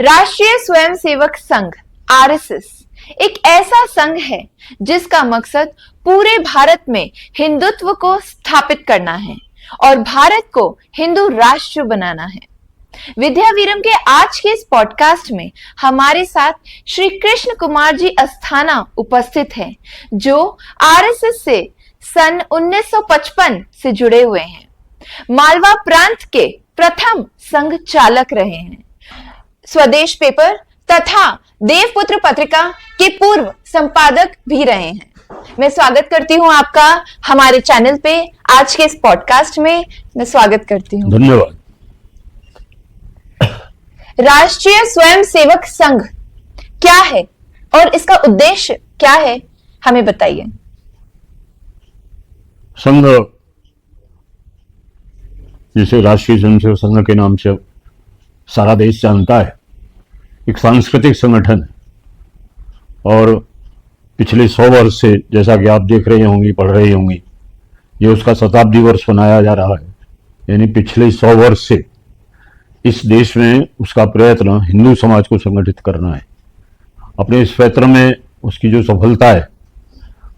राष्ट्रीय स्वयंसेवक संघ आरएसएस एक ऐसा संघ है जिसका मकसद पूरे भारत में हिंदुत्व को स्थापित करना है और भारत को हिंदू राष्ट्र बनाना है। विद्यावीरम के आज के इस पॉडकास्ट में हमारे साथ श्री कृष्ण कुमार जी अस्थाना उपस्थित हैं, जो आरएसएस से सन 1955 से जुड़े हुए हैं। मालवा प्रांत के प्रथम संघ चालक रहे हैं। स्वदेश पेपर तथा देवपुत्र पत्रिका के पूर्व संपादक भी रहे हैं। मैं स्वागत करती हूं आपका हमारे चैनल पे। आज के इस पॉडकास्ट में मैं स्वागत करती हूं। धन्यवाद। राष्ट्रीय स्वयंसेवक संघ क्या है और इसका उद्देश्य क्या है, हमें बताइए। संघ, जिसे राष्ट्रीय स्वयंसेवक संघ के नाम से सारा देश जानता है, एक सांस्कृतिक संगठन है और पिछले 100 वर्ष से, जैसा कि आप देख रहे होंगे, पढ़ रहे होंगे, ये उसका शताब्दी वर्ष मनाया जा रहा है। यानी पिछले 100 वर्ष से इस देश में उसका प्रयत्न हिंदू समाज को संगठित करना है। अपने इस प्रयत्न में उसकी जो सफलता है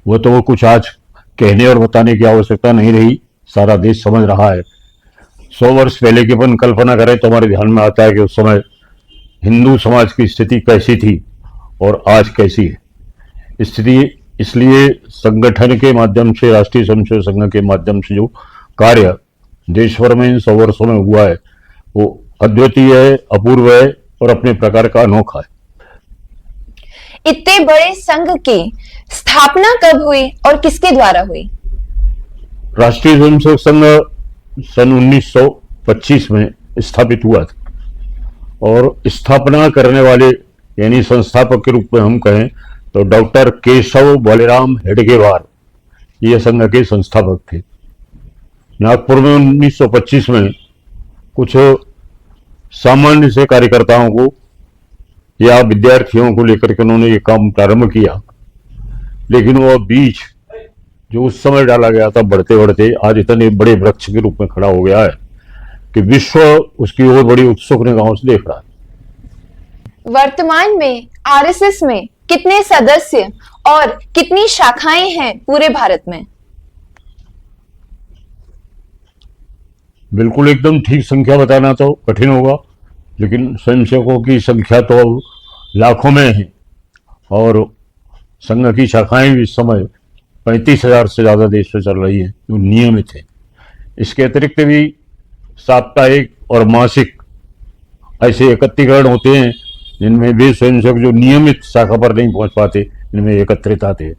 वो तो कुछ आज कहने और बताने की आवश्यकता नहीं रही, सारा देश समझ रहा है। 100 वर्ष पहले की अपन कल्पना करें तो हमारे ध्यान में आता है कि उस समय हिंदू समाज की स्थिति कैसी थी और आज कैसी है। स्थिति इसलिए संगठन के माध्यम से, राष्ट्रीय स्वयंसेवक संघ के माध्यम से जो कार्य देश भर में इन 100 वर्षों में हुआ है वो अद्वितीय है, अपूर्व है और अपने प्रकार का अनोखा है। इतने बड़े संघ की स्थापना कब हुई और किसके द्वारा हुई? राष्ट्रीय स्वयंसेवक संघ सन 1925 में स्थापित हुआ था और स्थापना करने वाले यानी संस्थापक के रूप में हम कहें तो डॉक्टर केशव बलिराम हेडगेवार ये संघ के संस्थापक थे। नागपुर में 1925 में कुछ सामान्य से कार्यकर्ताओं को या विद्यार्थियों को लेकर के उन्होंने ये काम प्रारंभ किया, लेकिन वह बीज जो उस समय डाला गया था बढ़ते बढ़ते आज इतने बड़े वृक्ष के रूप में खड़ा हो गया है कि विश्व उसकी ओर बड़ी उत्सुक निगाहों से देख रहा है। वर्तमान में आरएसएस में कितने सदस्य और कितनी शाखाएं हैं पूरे भारत में? बिल्कुल एकदम ठीक संख्या बताना तो कठिन होगा, लेकिन स्वयंसेवकों की संख्या तो लाखों में है और संघ की शाखाएं भी इस समय 35,000 से ज़्यादा देश में चल रही हैं जो नियमित है। इसके अतिरिक्त भी साप्ताहिक और मासिक ऐसे एकत्रीकरण होते हैं जिनमें वे स्वयंसेवक जो नियमित शाखा पर नहीं पहुंच पाते इनमें एकत्रित आते हैं।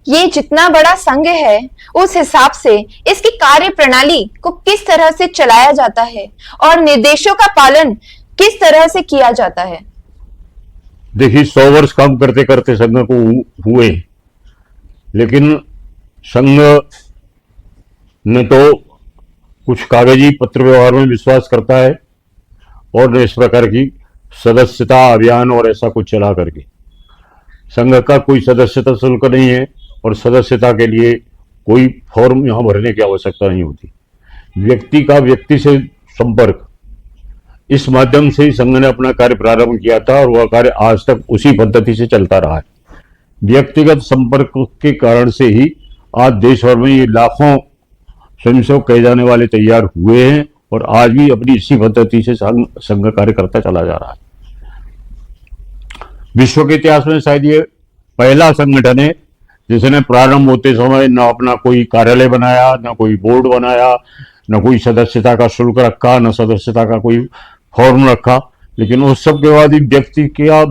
ये जितना बड़ा संघ है उस हिसाब से इसकी कार्य प्रणाली को किस तरह से चलाया जाता है और निर्देशों का पालन किस तरह से किया जाता है? देखिए, 100 वर्ष काम करते करते संघ को हुए, लेकिन संघ ने तो कुछ कागजी पत्र व्यवहार में विश्वास करता है और इस प्रकार की सदस्यता अभियान और ऐसा कुछ चला करके संघ का कोई सदस्यता शुल्क नहीं है और सदस्यता के लिए कोई फॉर्म यहाँ भरने की आवश्यकता नहीं होती। व्यक्ति का व्यक्ति से संपर्क, इस माध्यम से ही संघ ने अपना कार्य प्रारंभ किया था और वह कार्य आज तक उसी पद्धति से चलता रहा है। व्यक्तिगत संपर्क के कारण से ही आज देश भर में ये लाखों स्वयंसेवक कहे जाने वाले तैयार हुए हैं और आज भी अपनी इसी पद्धति से संघ कार्य करता चला जा रहा है। विश्व के इतिहास में शायद ये पहला संगठन है जिसने प्रारंभ होते समय न अपना कोई कार्यालय बनाया, न कोई बोर्ड बनाया, न कोई सदस्यता का शुल्क रखा, न सदस्यता का कोई फॉर्म रखा, लेकिन उस सब के बाद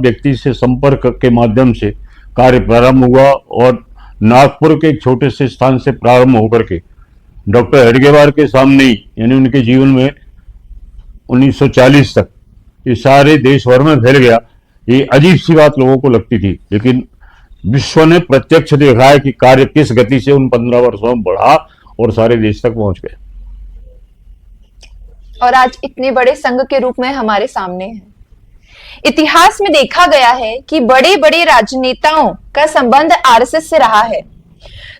व्यक्ति से संपर्क के माध्यम से कार्य प्रारंभ हुआ और नागपुर के एक छोटे से स्थान से प्रारंभ होकर के डॉक्टर हेडगेवार के सामने ही यानी उनके जीवन में 1940 तक ये सारे देश भर में फैल गया। ये अजीब सी बात लोगों को लगती थी, लेकिन विश्व ने प्रत्यक्ष देखा है कि कार्य किस गति से उन 15 वर्षों में बढ़ा और सारे देश तक पहुंच गए और आज इतने बड़े संघ के रूप में हमारे सामने है। इतिहास में देखा गया है कि बड़े बड़े राजनेताओं का संबंध आरएसएस से रहा है,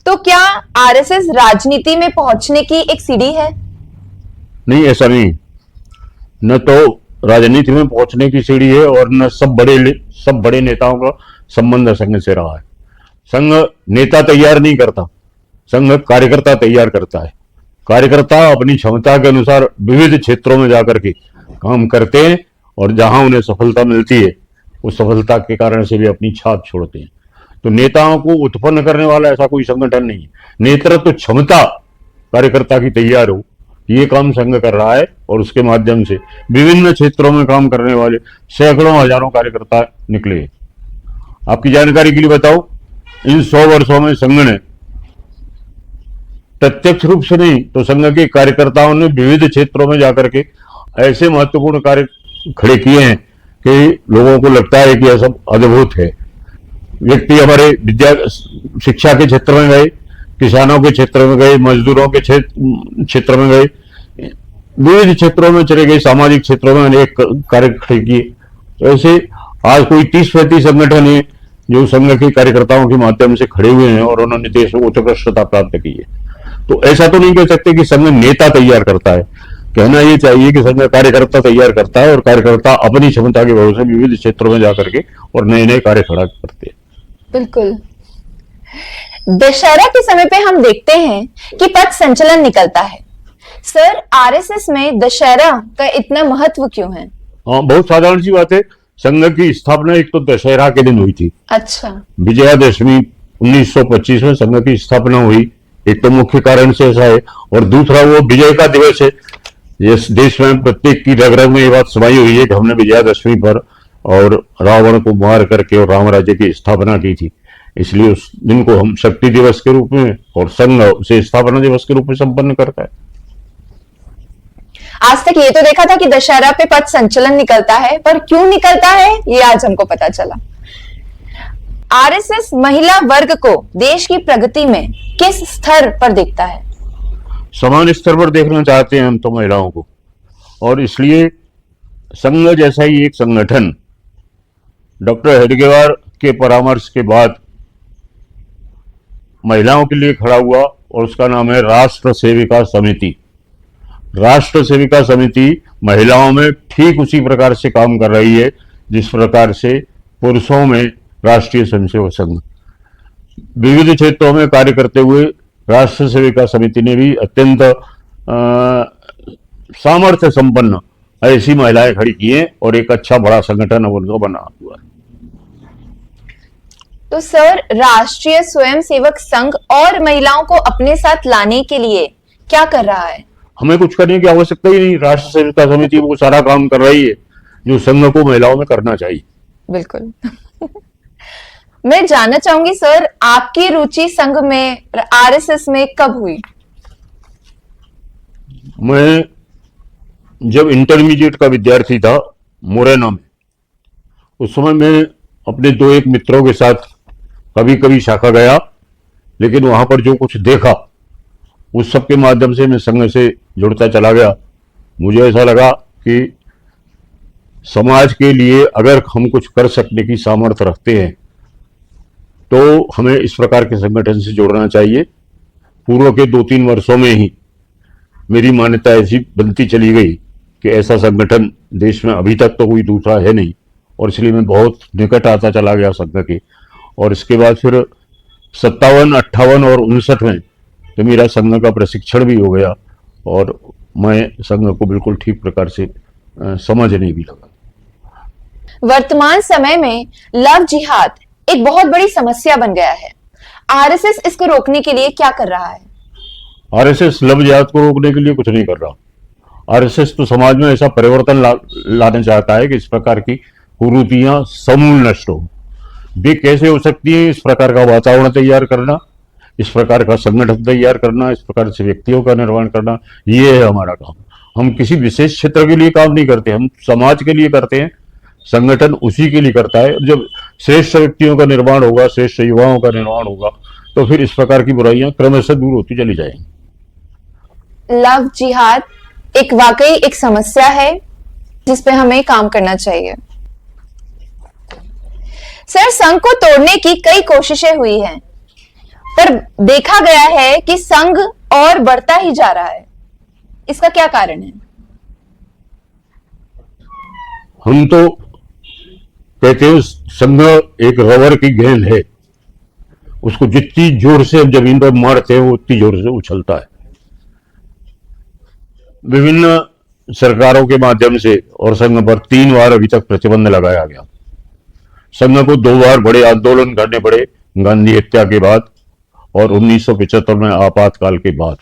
तो क्या आरएसएस राजनीति में पहुंचने की एक सीढ़ी है? नहीं, ऐसा नहीं। न तो राजनीति में पहुंचने की सीढ़ी है और न सब बड़े नेताओं का संबंध संघ से रहा है। संघ नेता तैयार नहीं करता, संघ कार्यकर्ता तैयार करता है। कार्यकर्ता अपनी क्षमता के अनुसार विविध क्षेत्रों में जाकर के काम करते हैं और जहां उन्हें सफलता मिलती है उस सफलता के कारण से वे अपनी छाप छोड़ते हैं। तो नेताओं को उत्पन्न करने वाला ऐसा कोई संगठन नहीं है। नेतृत्व क्षमता कार्यकर्ता की तैयार हो, ये काम संघ कर रहा है और उसके माध्यम से विभिन्न क्षेत्रों में काम करने वाले सैकड़ों हजारों कार्यकर्ता निकले हैं। आपकी जानकारी के लिए बताओ, इन 100 वर्षों में संघ ने प्रत्यक्ष रूप से नहीं तो संघ के कार्यकर्ताओं ने विविध क्षेत्रों में जाकर के ऐसे महत्वपूर्ण कार्य खड़े किए हैं कि लोगों को लगता है कि यह सब अद्भुत है। व्यक्ति हमारे विद्या शिक्षा के क्षेत्र में गए, किसानों के क्षेत्र में गए, मजदूरों के क्षेत्र में गए, विविध क्षेत्रों में चले गए, सामाजिक क्षेत्रों में अनेक कार्य खड़े किए। तो ऐसे आज कोई 30-35 संगठन है जो संघ के कार्यकर्ताओं के माध्यम से खड़े हुए हैं और उन्होंने देश में उत्कृष्टता प्राप्त की है। तो ऐसा तो नहीं कह सकते कि संघ नेता तैयार करता है, कहना ये चाहिए कि संघ कार्यकर्ता तैयार करता है और कार्यकर्ता अपनी क्षमता के भरोसे विविध क्षेत्रों में जाकर के और नए नए कार्य खड़ा करते हैं। बिल्कुल। दशहरा के समय पे हम देखते हैं कि पथ संचलन निकलता है। सर, आरएसएस में दशहरा का इतना महत्व क्यों है? हाँ, बहुत साधारण सी बात है। संघ की स्थापना एक तो दशहरा के दिन हुई थी। अच्छा। विजयादशमी 1925 में संघ की स्थापना हुई, एक तो मुख्य कारण से ऐसा है, और दूसरा वो विजय का दिवस है। इस देश में प्रत्येक की रग रग में ये बात समाई हुई है कि हमने विजयादशमी पर और रावण को मार करके और राम राज्य की स्थापना की थी, इसलिए उस दिन को हम शक्ति दिवस के रूप में और संघ उसे स्थापना दिवस के रूप में संपन्न करता है। आज तक ये तो देखा था कि दशहरा पे पथ संचलन निकलता है, पर क्यों निकलता है ये आज हमको पता चला। आरएसएस महिला वर्ग को देश की प्रगति में किस स्तर पर देखता है? समान स्तर पर देखना चाहते हैं हम तो महिलाओं को, और इसलिए संघ जैसा ही एक संगठन डॉक्टर हेडगेवार के परामर्श के बाद महिलाओं के लिए खड़ा हुआ और उसका नाम है राष्ट्र सेविका समिति। राष्ट्र सेविका समिति महिलाओं में ठीक उसी प्रकार से काम कर रही है जिस प्रकार से पुरुषों में राष्ट्रीय स्वयंसेवक संघ। विविध क्षेत्रों में कार्य करते हुए राष्ट्र सेविका समिति ने भी अत्यंत सामर्थ्य संपन्न ऐसी महिलाएं खड़ी की हैं और एक अच्छा बड़ा संगठन उनका बना हुआ है। तो सर, राष्ट्रीय स्वयंसेवक संघ और महिलाओं को अपने साथ लाने के लिए क्या कर रहा है? हमें कुछ करने की आवश्यकता ही नहीं। राष्ट्र सेविका समिति वो सारा काम कर रही है जो संघ को महिलाओं में करना चाहिए। बिल्कुल। मैं जानना चाहूंगी सर, आपकी रुचि संघ में, आरएसएस में कब हुई? मैं जब इंटरमीडिएट का विद्यार्थी था मुरैना में, उस समय मैं अपने 2-1 मित्रों के साथ कभी कभी शाखा गया, लेकिन वहां पर जो कुछ देखा उस सब के माध्यम से मैं संघ से जुड़ता चला गया। मुझे ऐसा लगा कि समाज के लिए अगर हम कुछ कर सकने की सामर्थ्य रखते हैं तो हमें इस प्रकार के संगठन से जोड़ना चाहिए। पूर्व के 2-3 वर्षों में ही मेरी मान्यता ऐसी बनती चली गई कि ऐसा संगठन देश में अभी तक तो कोई दूसरा है नहीं, और इसलिए मैं बहुत निकट आता चला गया संघ के। और इसके बाद फिर 57, 58 और 59 में तो मेरा संघ का प्रशिक्षण भी हो गया और मैं संघ को बिल्कुल ठीक प्रकार से समझने भी लगा। वर्तमान समय में लव जिहाद एक बहुत बड़ी समस्या बन गया है। आरएसएस इसको रोकने के लिए क्या कर रहा है? आरएसएस लव जिहाद को रोकने के लिए कुछ नहीं कर रहा। आरएसएस तो समाज में ऐसा परिवर्तन लाना चाहता है कि इस प्रकार की कुरीतियां समूल नष्ट हो। वे कैसे हो सकती है? इस प्रकार का वातावरण तैयार करना, इस प्रकार का संगठन तैयार करना, इस प्रकार से व्यक्तियों का निर्माण करना, ये है हमारा काम। हम किसी विशेष क्षेत्र के लिए काम नहीं करते, हम समाज के लिए करते हैं। संगठन उसी के लिए करता है। जब श्रेष्ठ व्यक्तियों का निर्माण होगा, श्रेष्ठ युवाओं का निर्माण होगा, तो फिर इस प्रकार की बुराइयां क्रमशः दूर होती चली जाएंगी। लव जिहाद एक वाकई एक समस्या है जिस पे हमें काम करना चाहिए। सर, संघ को तोड़ने की कई कोशिशें हुई हैं, पर देखा गया है कि संघ और बढ़ता ही जा रहा है। इसका क्या कारण है? हम तो कहते हैं संघ एक रबर की गेंद है, उसको जितनी जोर से हम जमीन पर मारते हैं वो उतनी जोर से उछलता है। विभिन्न सरकारों के माध्यम से और संघ पर 3 बार अभी तक प्रतिबंध लगाया गया। संघ को 2 बार बड़े आंदोलन करने पड़े, गांधी हत्या के बाद और 1975 में आपातकाल के बाद।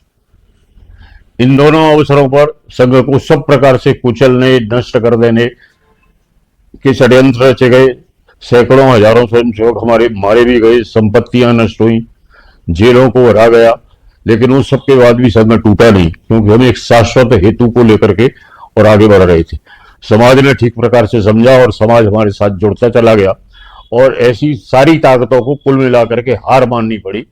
इन दोनों अवसरों पर संघ को सब प्रकार से कुचलने, नष्ट कर देने के षड्यंत्र रचे गए। सैकड़ों हजारों स्वयंसेवक हमारे मारे भी गए, संपत्तियां नष्ट हुई, जेलों को भरा गया, लेकिन उस सब के बाद भी संघ टूटा नहीं, क्योंकि हम एक शाश्वत हेतु को लेकर के और आगे बढ़ रहे थे। समाज ने ठीक प्रकार से समझा और समाज हमारे साथ जुड़ता चला गया और ऐसी सारी ताकतों को कुल मिलाकर के हार माननी पड़ी।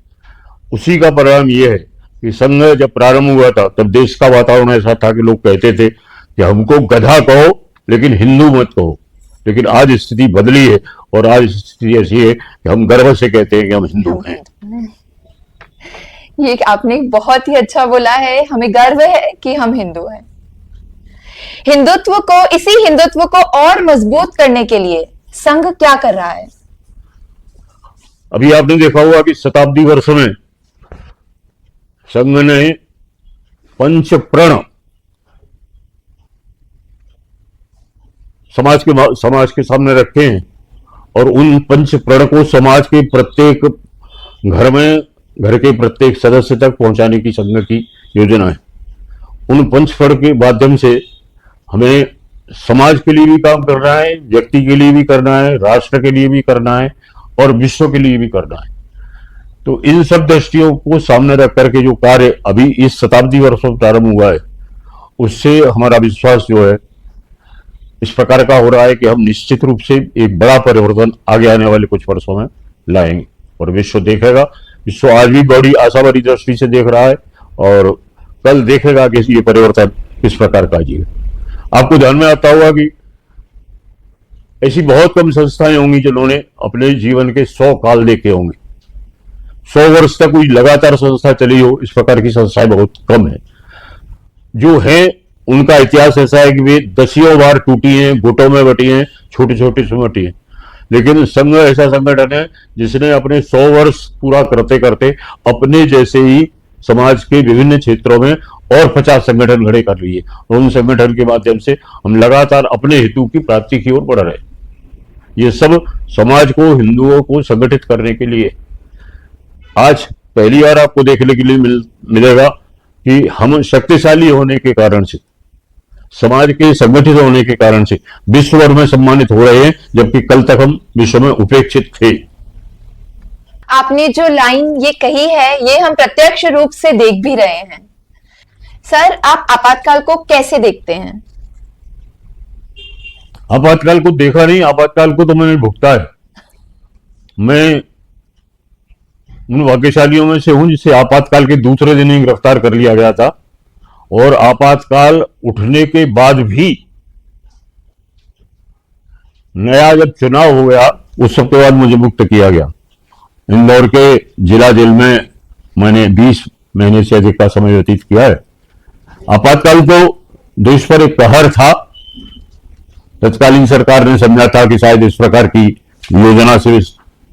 उसी का परिणाम यह है कि संघ जब प्रारंभ हुआ था तब देश का वातावरण ऐसा था कि लोग कहते थे कि हमको गधा कहो लेकिन हिंदू मत कहो। लेकिन आज स्थिति बदली है और आज स्थिति ऐसी है कि हम गर्व से कहते हैं कि हम हिंदू हैं। ये आपने बहुत ही अच्छा बोला है, हमें गर्व है कि हम हिंदू हैं। इसी हिंदुत्व को और मजबूत करने के लिए संघ क्या कर रहा है? अभी आपने देखा होगा कि शताब्दी वर्ष में संघ ने पंच प्रण समाज के सामने रखे हैं और उन पंच प्रण को समाज के प्रत्येक घर के प्रत्येक सदस्य तक पहुंचाने की संघ की योजना है। उन पंच प्रण के माध्यम से हमें समाज के लिए भी काम करना है, व्यक्ति के लिए भी करना है, राष्ट्र के लिए भी करना है और विश्व के लिए भी करना है। तो इन सब दृष्टियों को सामने रख करके जो कार्य अभी इस शताब्दी वर्ष में प्रारंभ हुआ है, उससे हमारा विश्वास जो है इस प्रकार का हो रहा है कि हम निश्चित रूप से एक बड़ा परिवर्तन आगे आने वाले कुछ वर्षों में लाएंगे और विश्व देखेगा। विश्व आज भी बड़ी आशावादी दृष्टि से देख रहा है और कल देखेगा कि ये परिवर्तन किस प्रकार का आएगा। आपको ध्यान में आता होगा कि ऐसी बहुत कम संस्थाएं होंगी जिन्होंने अपने जीवन के 100 काल देखे होंगे। 100 वर्ष तक कोई लगातार संस्था चली हो, इस प्रकार की संस्थाएं बहुत कम है। जो है उनका इतिहास ऐसा है कि वे दसियों बार टूटी हैं, गुटों में बटी हैं, छोटी छोटी सिमटी हैं। लेकिन संघ ऐसा संगठन है जिसने अपने 100 वर्ष पूरा करते करते अपने जैसे ही समाज के विभिन्न क्षेत्रों में और 50 संगठन खड़े कर लिए और उन संगठन के माध्यम से हम लगातार अपने हेतु की प्राप्ति की ओर बढ़ रहे हैं। ये सब समाज को, हिंदुओं को संगठित करने के लिए। आज पहली बार आपको देखने के लिए मिलेगा कि हम शक्तिशाली होने के कारण से, समाज के संगठित होने के कारण से विश्व भर में सम्मानित हो रहे हैं, जबकि कल तक हम विश्व में उपेक्षित थे। आपने जो लाइन ये कही है ये हम प्रत्यक्ष रूप से देख भी रहे हैं। सर, आप आपातकाल को कैसे देखते हैं? आपातकाल को देखा नहीं, आपातकाल को तो मैंने भुगता है। मैं उन भाग्यशालियों में से हूं जिसे आपातकाल के दूसरे दिन ही गिरफ्तार कर लिया गया था और आपातकाल उठने के बाद भी नया जब चुनाव हो गया उस सब के बाद मुझे मुक्त किया गया। इंदौर के जिला जेल में मैंने 20 महीने से अधिक का समय व्यतीत किया है। आपातकाल तो देश पर एक कहर था। तत्कालीन सरकार ने समझा था कि शायद इस प्रकार की योजना से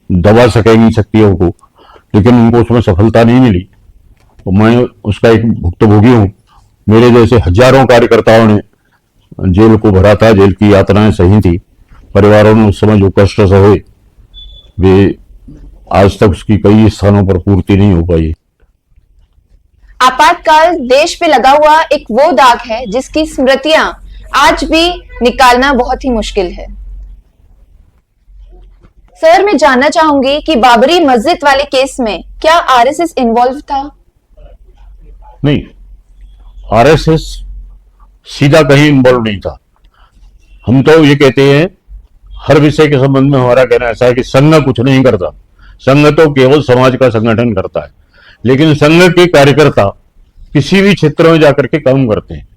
दबा सकेंगी शक्तियों को, लेकिन उनको उसमें सफलता नहीं मिली। तो मैं उसका एक भुक्तभोगी हूं। मेरे जैसे हजारों कार्यकर्ताओं ने जेल को भरा था, जेल की यातनाएं सही थी। परिवारों ने उस समय जो कष्ट सहे वे आज तक उसकी कई स्थानों पर पूर्ति नहीं हो पाई। आपातकाल देश पे लगा हुआ एक वो दाग है जिसकी स्मृतियां आज भी निकालना बहुत ही मुश्किल है। सर, मैं जानना चाहूंगी कि बाबरी मस्जिद वाले केस में क्या आरएसएस इन्वॉल्व था? नहीं, आरएसएस सीधा कहीं इन्वॉल्व नहीं था। हम तो ये कहते हैं, हर विषय के संबंध में हमारा कहना ऐसा है कि संघ कुछ नहीं करता। संघ तो केवल समाज का संगठन करता है, लेकिन संघ के कार्यकर्ता किसी भी क्षेत्र में जाकर के काम करते हैं।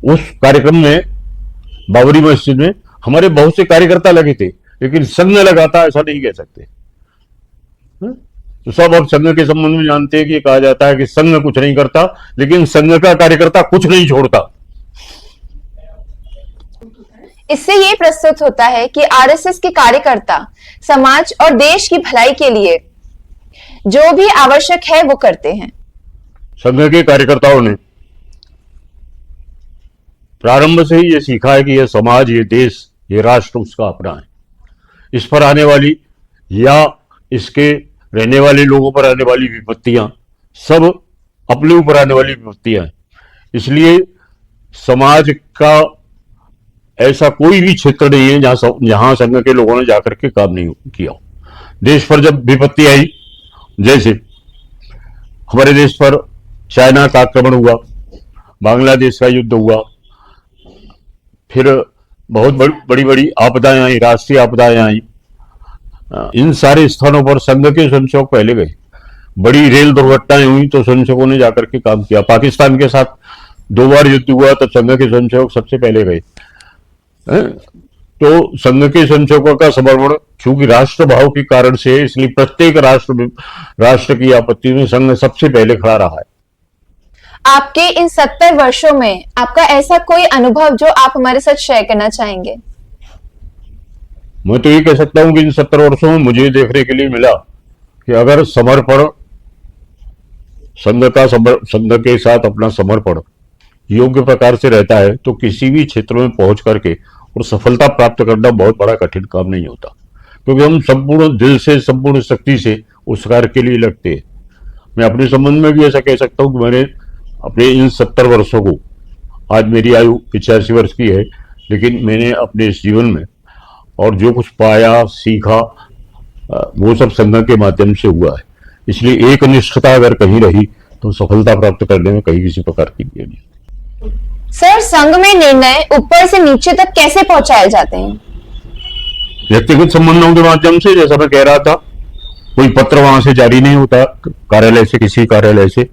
उस कार्यक्रम में बाबरी मस्जिद में हमारे बहुत से कार्यकर्ता लगे थे, लेकिन संघ लगा था ऐसा नहीं कह सकते। तो सब अब संघ के संबंध में जानते हैं कि कहा जाता है कि संघ कुछ नहीं करता, लेकिन संघ का कार्यकर्ता कुछ नहीं छोड़ता। इससे ये प्रस्तुत होता है कि आरएसएस के कार्यकर्ता समाज और देश की भलाई के लिए जो भी आवश्यक है वो करते हैं। संघ के कार्यकर्ताओं ने प्रारंभ से ही ये सीखा है कि यह समाज, ये देश, ये राष्ट्र उसका अपना है। इस पर आने वाली या इसके रहने वाले लोगों पर आने वाली विपत्तियां सब अपने ऊपर आने वाली विपत्तियां हैं। इसलिए समाज का ऐसा कोई भी क्षेत्र नहीं है जहां संघ के लोगों ने जाकर के काम नहीं किया। देश पर जब विपत्ति आई, जैसे हमारे देश पर चाइना का आक्रमण हुआ, बांग्लादेश का युद्ध हुआ, फिर बहुत बड़ी बड़ी आपदाएं आई, राष्ट्रीय आपदाएं आई, इन सारे स्थानों पर संघ के स्वयंसेवक पहले गए। बड़ी रेल दुर्घटनाएं हुई तो स्वयंसेवकों ने जाकर के काम किया। पाकिस्तान के साथ 2 बार युद्ध हुआ तो संघ के स्वयंसेवक सबसे पहले गए। तो संघ के स्वयंसेवकों का समर्पण क्योंकि राष्ट्र भाव के कारण से है, इसलिए प्रत्येक राष्ट्र की आपत्ति में संघ सबसे पहले खड़ा रहा है। आपके इन 70 वर्षों में आपका ऐसा कोई अनुभव जो आप हमारे साथ शेयर करना चाहेंगे? मैं तो ये कह सकता हूं कि इन 70 वर्षों में मुझे देखने के लिए मिला कि अगर समर्पण, संघ के साथ अपना समर्पण योग्य प्रकार से रहता है तो किसी भी क्षेत्र में पहुंच करके और सफलता प्राप्त करना बहुत बड़ा कठिन काम नहीं होता, क्योंकि हम संपूर्ण दिल से, संपूर्ण शक्ति से उस कार्य के लिए लगते हैं। मैं अपने संबंध में भी ऐसा कह सकता हूं कि मैंने अपने इन 70 वर्षों को, आज मेरी आयु 85 वर्ष की है, लेकिन मैंने अपने इस जीवन में और जो कुछ पाया, सीखा, वो सब संघ के माध्यम से हुआ है। इसलिए एक निष्ठता अगर कहीं रही तो सफलता प्राप्त करने में कहीं किसी प्रकार की देरी नहीं। सर, संघ में निर्णय ऊपर से नीचे तक कैसे पहुंचाए जाते हैं? व्यक्तिगत संबंधों के माध्यम से, जैसा मैं कह रहा था, कोई पत्र वहां से जारी नहीं होता, कार्यालय से, किसी कार्यालय से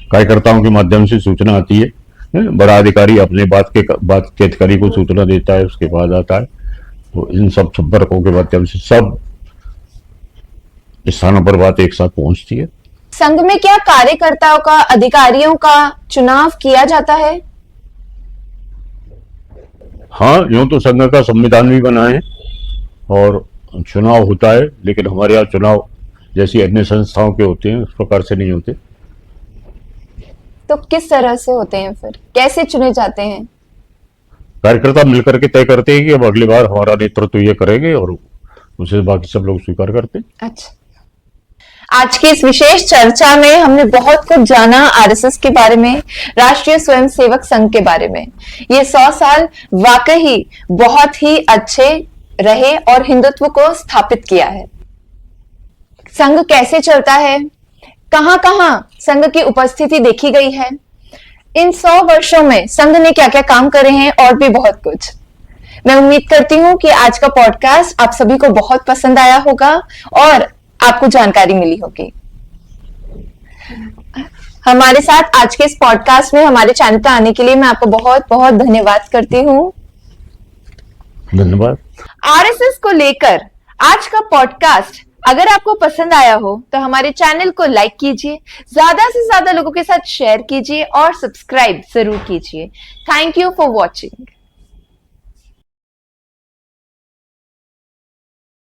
कार्यकर्ताओं के माध्यम से सूचना आती है। बड़ा अधिकारी अपने बात के अधिकारी को सूचना देता है, उसके बाद आता है। तो इन सब संपर्कों के माध्यम से सब स्थानों पर बात एक साथ पहुंचती है। संघ में क्या कार्यकर्ताओं का, अधिकारियों का चुनाव किया जाता है? हाँ, यूं तो संघ का संविधान भी बना है और चुनाव होता है, लेकिन हमारे यहाँ चुनाव जैसी अन्य संस्थाओं के होते हैं उस प्रकार से नहीं होते। तो किस तरह से होते हैं फिर? कैसे चुने जाते हैं? कार्यकर्ता मिलकर के तय करते हैं कि अब अगली बार हमारा नेतृत्व ये करेंगे और उसे बाकी सब लोग स्वीकार करते हैं। अच्छा, आज की इस विशेष चर्चा में हमने बहुत कुछ जाना आरएसएस के बारे में, राष्ट्रीय स्वयंसेवक संघ के बारे में। ये 100 साल वाकई बहुत ही अच्छे रहे और हिंदुत्व को स्थापित किया है। संघ कैसे चलता है, कहां कहां संघ की उपस्थिति देखी गई है, इन 100 वर्षों में संघ ने क्या क्या काम करे हैं और भी बहुत कुछ। मैं उम्मीद करती हूं कि आज का पॉडकास्ट आप सभी को बहुत पसंद आया होगा और आपको जानकारी मिली होगी। हमारे साथ आज के इस पॉडकास्ट में हमारे चैनल पर आने के लिए मैं आपको बहुत बहुत धन्यवाद करती हूँ। धन्यवाद। आरएसएस को लेकर आज का पॉडकास्ट अगर आपको पसंद आया हो तो हमारे चैनल को लाइक कीजिए, ज्यादा से ज्यादा लोगों के साथ शेयर कीजिए और सब्सक्राइब जरूर कीजिए। Thank you for watching.